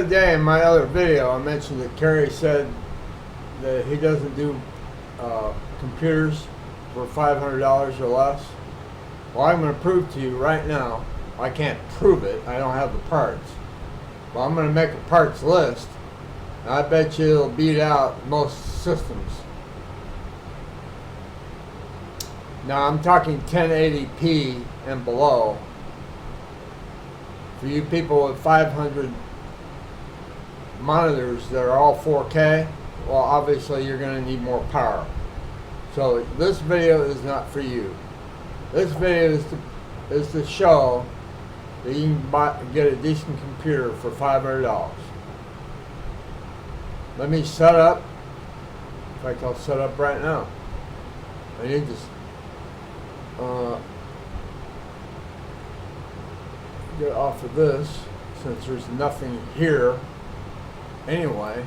other day in my other video, I mentioned that Kerry said that he doesn't do computers for $500 or less. Well, I'm going to prove to you right now. I can't prove it. I don't have the parts. But I'm going to make a parts list. And I bet you it'll beat out most systems. Now I'm talking 1080p and below. For you people with 500 monitors that are all 4K, well, obviously you're going to need more power. So this video is not for you. This video is to show that you can get a decent computer for $500. Let me set up. In fact, I'll set up right now. I need to get off of this since there's nothing here anyway.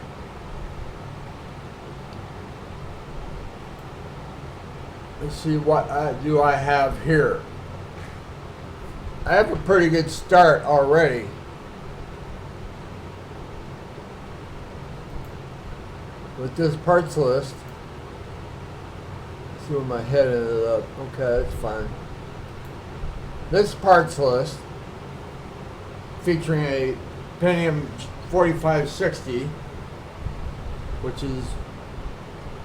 Let's see what do I have here. I have a pretty good start already. With this parts list. Let's see where my head ended up. Okay, that's fine. This parts list featuring a Pentium 4560, which is,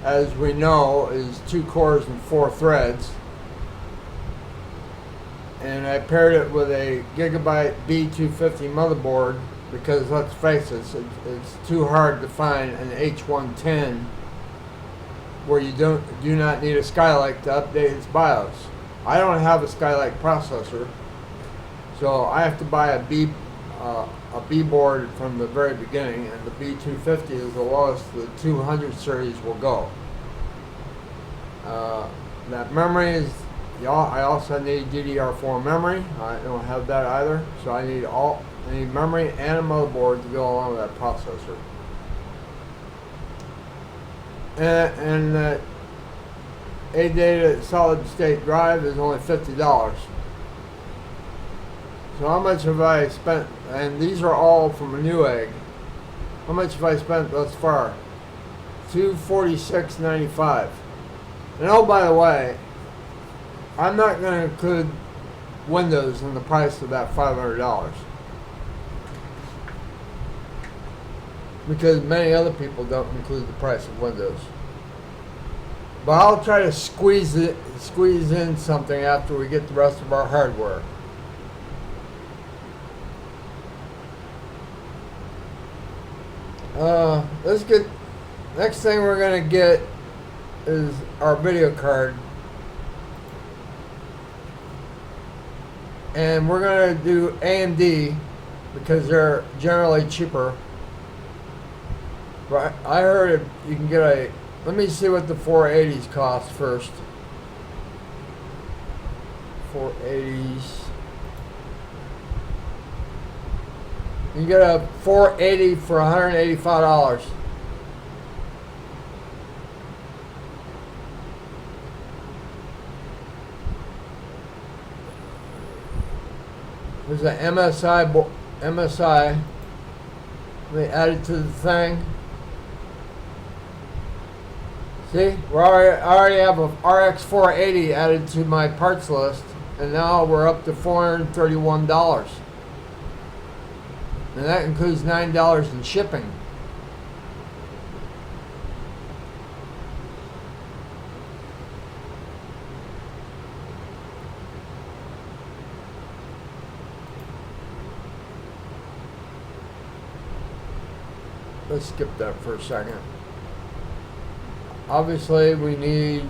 as we know, is 2 cores and 4 threads. And I paired it with a Gigabyte B250 motherboard because, let's face it, it's too hard to find an H110 where you do not need a Skylake to update its BIOS. I don't have a Skylake processor, so I have to buy a B board from the very beginning, and the B250 is the lowest the 200 series will go. That memory is, I also need DDR4 memory. I don't have that either, so I need memory and a motherboard to go along with that processor. And that 8 data solid state drive is only $50. So how much have I spent? And these are all from a Newegg. How much have I spent thus far? $246.95. And oh, by the way, I'm not going to include Windows in the price of that $500 because many other people don't include the price of Windows. But I'll try to squeeze in something after we get the rest of our hardware. Let's get, next thing we're going to get is our video card. And we're going to do AMD because they're generally cheaper. But I heard you can get a, let me see what the 480s cost first. 480s. You get a 480 for $185. There's an MSI. They added to the thing. See, I already have a RX 480 added to my parts list, and now we're up to $431. And that includes $9 in shipping. Let's skip that for a second. Obviously, we need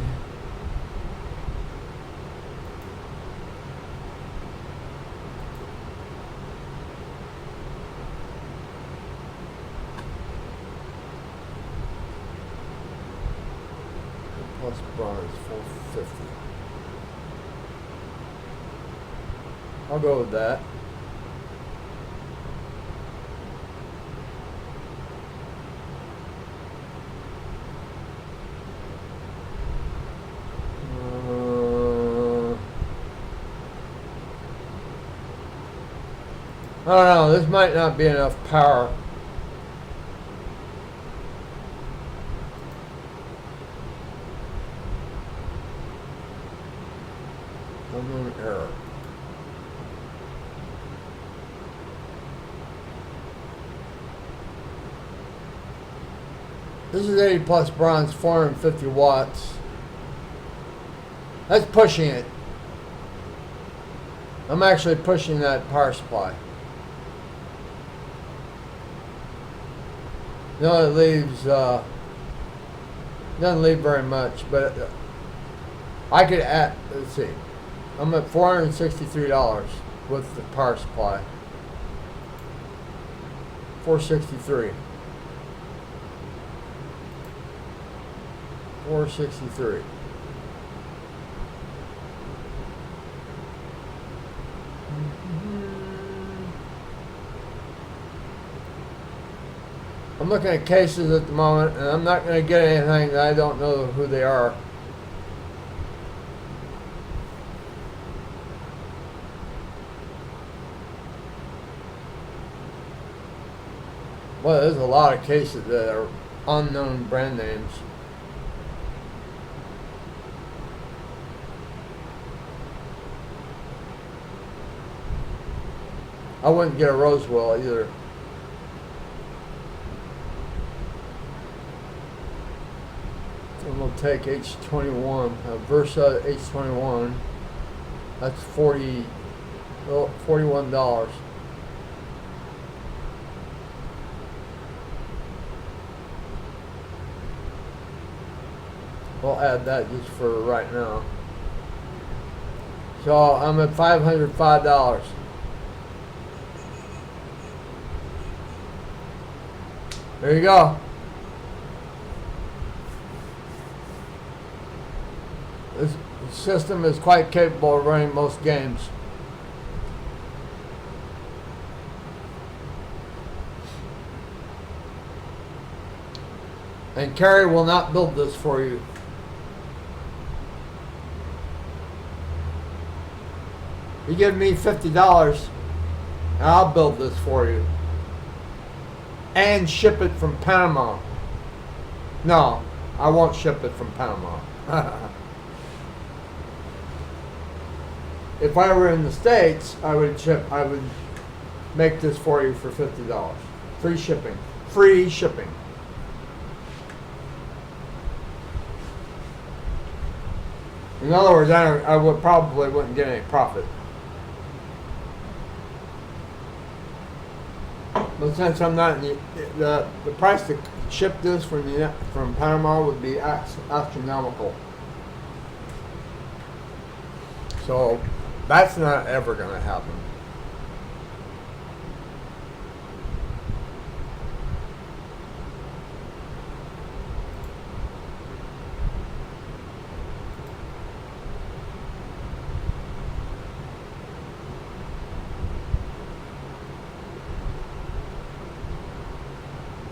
plus bronze 450. I'll go with that. I don't know, this might not be enough power. Unknown error. This is 80 plus bronze, 450 watts. That's pushing it. I'm actually pushing that power supply. No, it leaves, doesn't leave very much, but I could add, let's see, I'm at $463 with the power supply. 463. 463. I'm looking at cases at the moment, and I'm not going to get anything that I don't know who they are. Well, there's a lot of cases that are unknown brand names. I wouldn't get a Rosewell either. And we'll take H21, Versa H21. That's $41. We'll add that just for right now. So I'm at $505. There you go. This system is quite capable of running most games. And Carrie will not build this for you. You give me $50 and I'll build this for you. And ship it from Panama. No, I won't ship it from Panama. If I were in the States, I would make this for you for $50. Free shipping. Free shipping. In other words, I would probably wouldn't get any profit. But since I'm not in the price to ship this from Panama would be astronomical. So that's not ever going to happen.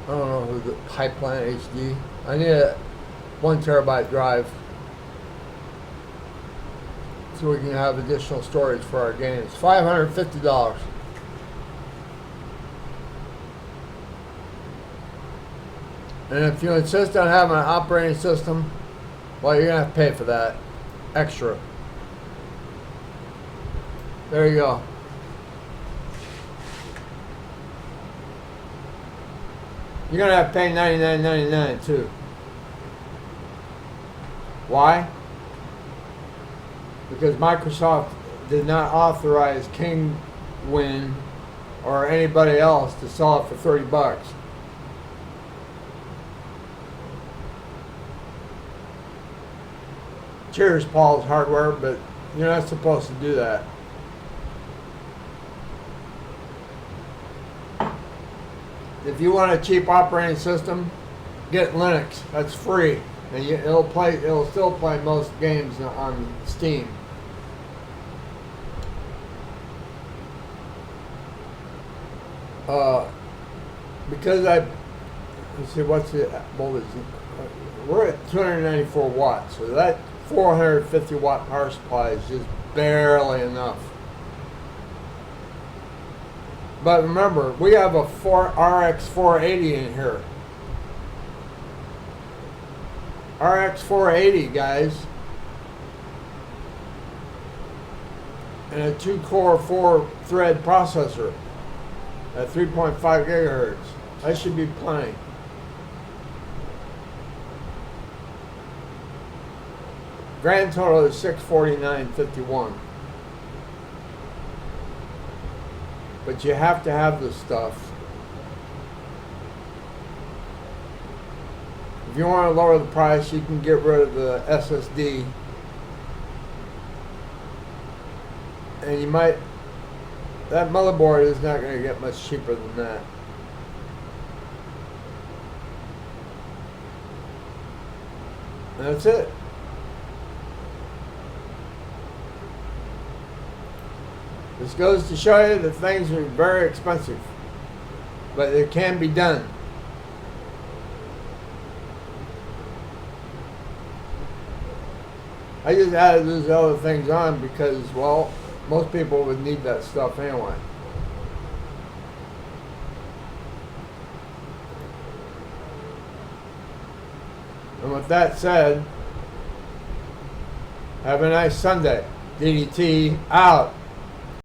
I don't know who the Pipeline HD. I need a 1 terabyte drive so we can have additional storage for our games. $550. And if you insist on having an operating system, well, you're gonna have to pay for that extra. There you go. You're gonna have to pay $99.99 too. Why? Because Microsoft did not authorize Kingwin or anybody else to sell it for $30. Cheers, Paul's Hardware, but you're not supposed to do that. If you want a cheap operating system, get Linux. That's free, and it'll still play most games on Steam. Because let's see, what's the voltage? We're at 294 watts, so that 450 watt power supply is just barely enough. But remember, we have a RX 480 in here. RX 480, guys. and a 2-core, 4-thread processor at 3.5 gigahertz. That should be plenty. Grand total is $649.51. But you have to have this stuff. If you want to lower the price, you can get rid of the SSD. And you might, that motherboard is not going to get much cheaper than that. And that's it. This goes to show you that things are very expensive, but it can be done. I just added those other things on because, well, most people would need that stuff anyway. And with that said, have a nice Sunday. DDT out.